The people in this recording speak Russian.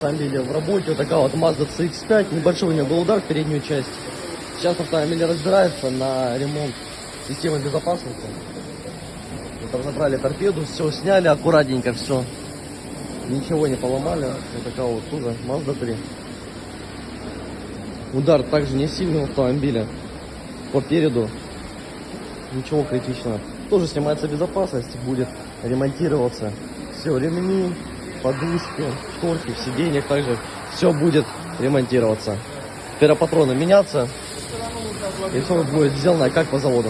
Автомобиля в работе, вот такая вот Mazda CX-5, небольшой у нее был удар в переднюю часть. Сейчас автомобиль разбирается на ремонт системы безопасности. Вот разобрали торпеду, все сняли аккуратненько, все. Ничего не поломали. Вот такая вот тоже Mazda 3. Удар также не сильный у автомобиля. По переду ничего критичного. Тоже снимается безопасность, будет ремонтироваться. Все, ремни, подушки, шторки, в сиденьях также все будет ремонтироваться. Патроны меняться, и все будет сделано как по заводу.